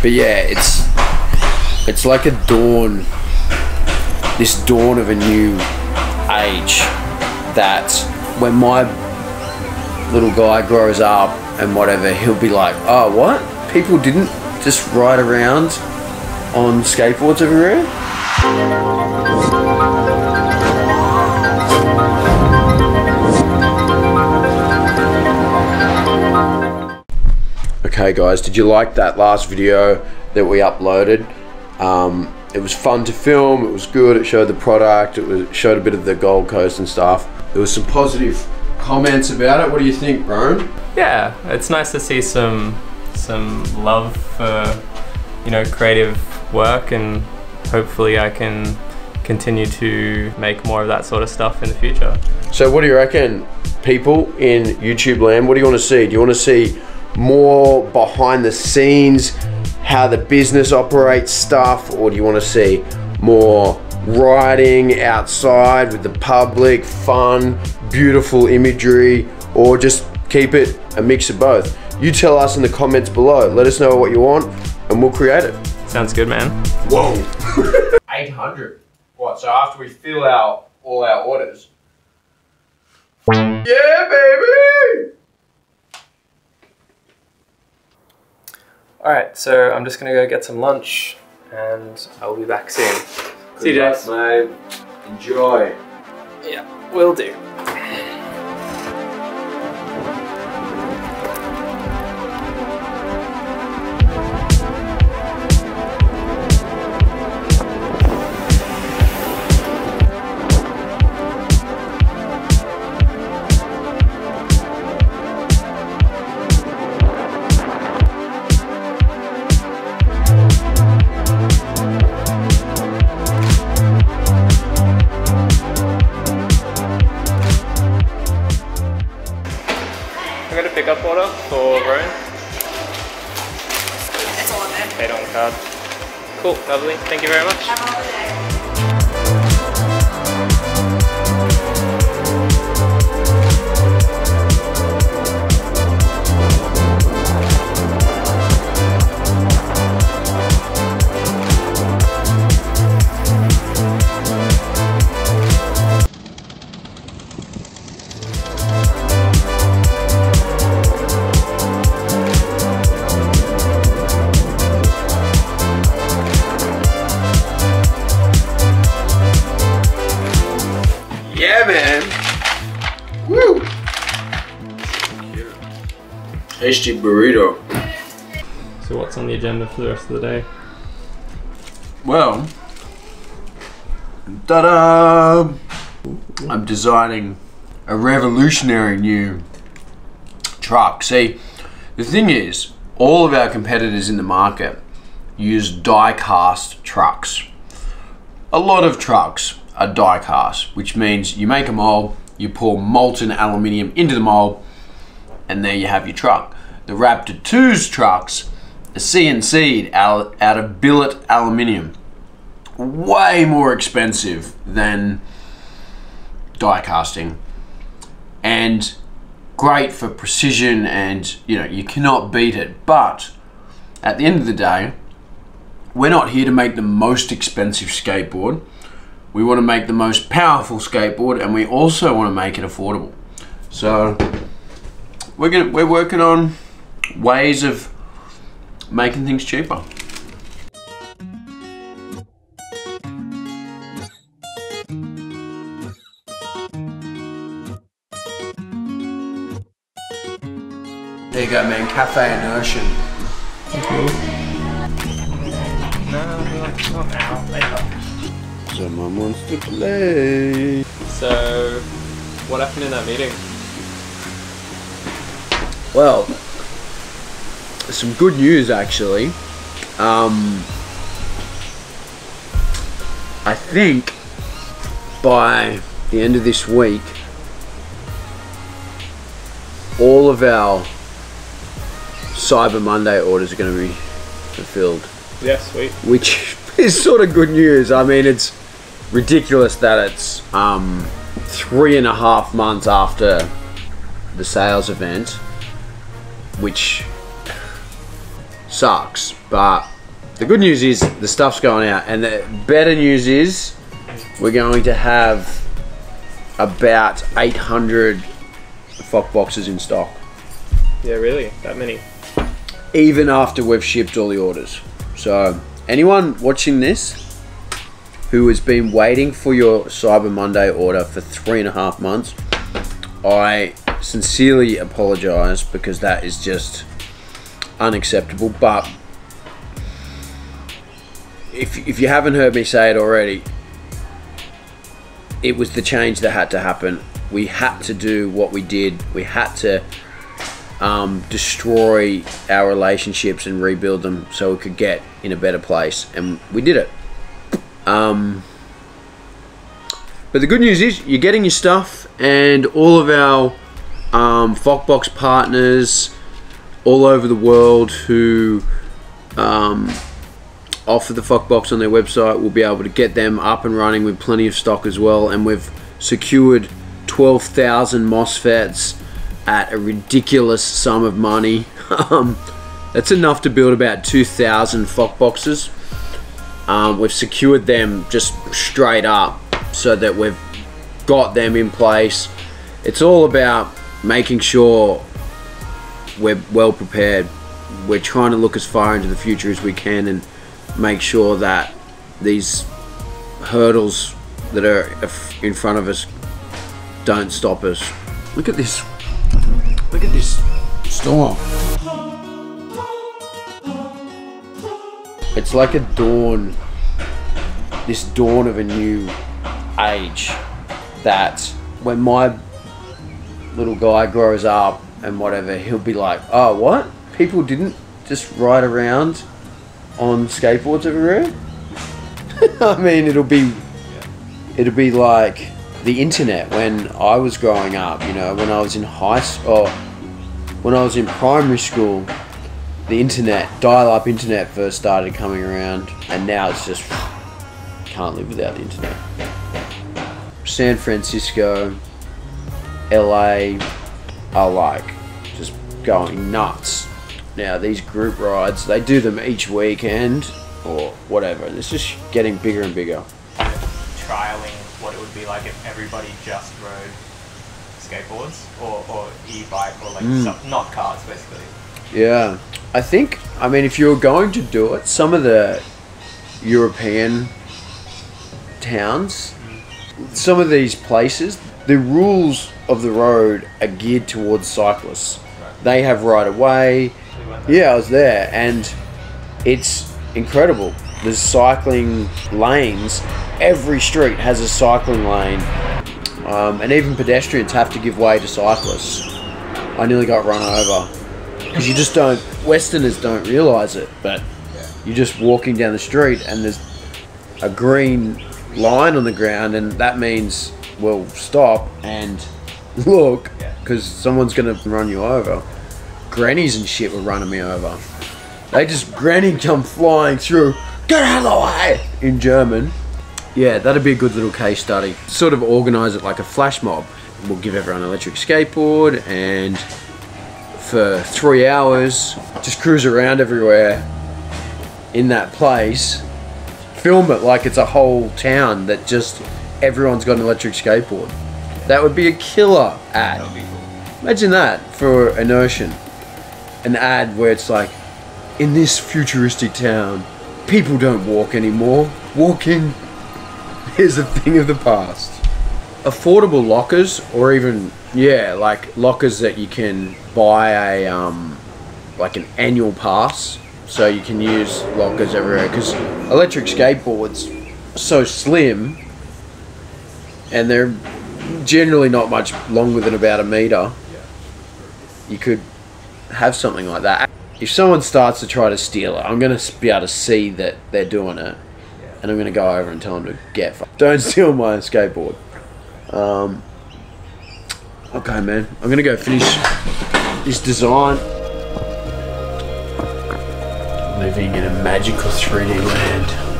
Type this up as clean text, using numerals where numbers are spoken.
But yeah, it's like a dawn, this dawn of a new age, that when my little guy grows up and whatever, he'll be like, oh, what? People didn't just ride around on skateboards everywhere? Okay guys, did you like that last video that we uploaded? It was fun to film, it was good, it showed the product, it showed a bit of the Gold Coast and stuff. There was some positive comments about it. What do you think, Rowan? Yeah, it's nice to see some love for, you know, creative work, and hopefully I can continue to make more of that sort of stuff in the future. So what do you reckon, people in YouTube land? What do you want to see? Do you want to see more behind the scenes, how the business operates stuff, or do you want to see more riding outside with the public, fun, beautiful imagery, or just keep it a mix of both? You tell us in the comments below. Let us know what you want and we'll create it. Sounds good, man. Whoa. 800. What, so after we fill out all our orders? Yeah, baby! Alright, so I'm just gonna go get some lunch and I'll be back soon. See you guys. Mate. Enjoy. Yeah, will do. I got a pickup order for Rowan. It's all in there. Paid on card. Cool, lovely. Thank you very much. Have a lovely day. Yeah, man. Woo! Tasty burrito. So what's on the agenda for the rest of the day? Well, ta-da! I'm designing a revolutionary new truck. See, the thing is, all of our competitors in the market use die-cast trucks. A lot of trucks are die-cast, which means you make a mold, you pour molten aluminium into the mold, and there you have your truck. The Raptor 2's trucks are CNC'd out of billet aluminium. Way more expensive than die casting, and great for precision, and you know, you cannot beat it. But at the end of the day, we're not here to make the most expensive skateboard. We want to make the most powerful skateboard, and we also want to make it affordable. So we're working on ways of making things cheaper. There you go, man. Cafe Inertian. Thank you. No, not now. Later. Someone wants to play. So, what happened in that meeting? Well, some good news actually. I think by the end of this week, all of our Cyber Monday orders are going to be fulfilled. Yeah, sweet. Which is sort of good news. I mean, it's ridiculous that it's 3.5 months after the sales event, which sucks, but the good news is the stuff's going out, and the better news is we're going to have about 800 Fock boxes in stock. Yeah, really? That many? Even after we've shipped all the orders. So anyone watching this who has been waiting for your Cyber Monday order for 3.5 months, I sincerely apologize, because that is just unacceptable. But if you haven't heard me say it already, it was the change that had to happen. We had to do what we did. We had to destroy our relationships and rebuild them so we could get in a better place, and we did it. But the good news is you're getting your stuff, and all of our Fockbox partners all over the world who offer the Fockbox on their website will be able to get them up and running with plenty of stock as well. And we've secured 12,000 MOSFETs at a ridiculous sum of money. That's enough to build about 2,000 Fockboxes. We've secured them just straight up so that we've got them in place. It's all about making sure we're well prepared. We're trying to look as far into the future as we can and make sure that these hurdles that are in front of us don't stop us. Look at this. Look at this storm. It's like a dawn, this dawn of a new age, that when my little guy grows up and whatever, he'll be like, oh, what? People didn't just ride around on skateboards everywhere? I mean, it'll be like the internet when I was growing up, you know, when I was in high school, or when I was in primary school. The internet, dial-up internet first started coming around, and now it's just, can't live without the internet. San Francisco, LA are like just going nuts. Now these group rides, they do them each weekend or whatever, and it's just getting bigger and bigger. Trialing what it would be like if everybody just rode skateboards or e-bike or like not cars basically. Yeah, I mean, if you were going to do it, some of the European towns, some of these places, the rules of the road are geared towards cyclists. Right. They have right of way. Yeah, I was there, and it's incredible. There's cycling lanes. Every street has a cycling lane, and even pedestrians have to give way to cyclists. I nearly got run over. Because you just don't, Westerners don't realise it, but you're just walking down the street and there's a green line on the ground, and that means, well, stop and look, because someone's going to run you over. Grannies and shit were running me over. They just, granny come flying through, get out of the way, in German. Yeah, that'd be a good little case study. Sort of organise it like a flash mob. We'll give everyone an electric skateboard, and for 3 hours, just cruise around everywhere in that place, film it like it's a whole town that just everyone's got an electric skateboard. That would be a killer ad. That would be cool. Imagine that for an Ocean. An ad where it's like, in this futuristic town, people don't walk anymore. Walking is a thing of the past. Affordable lockers, or even, yeah, like lockers that you can buy a like an annual pass, so you can use lockers everywhere, because electric skateboards are so slim and they're generally not much longer than about 1 meter. You could have something like that. If someone starts to try to steal it, I'm going to be able to see that they're doing it, and I'm going to go over and tell them to get fucked. Don't steal my skateboard. Okay, man, I'm gonna go finish this design. Living in a magical 3D land.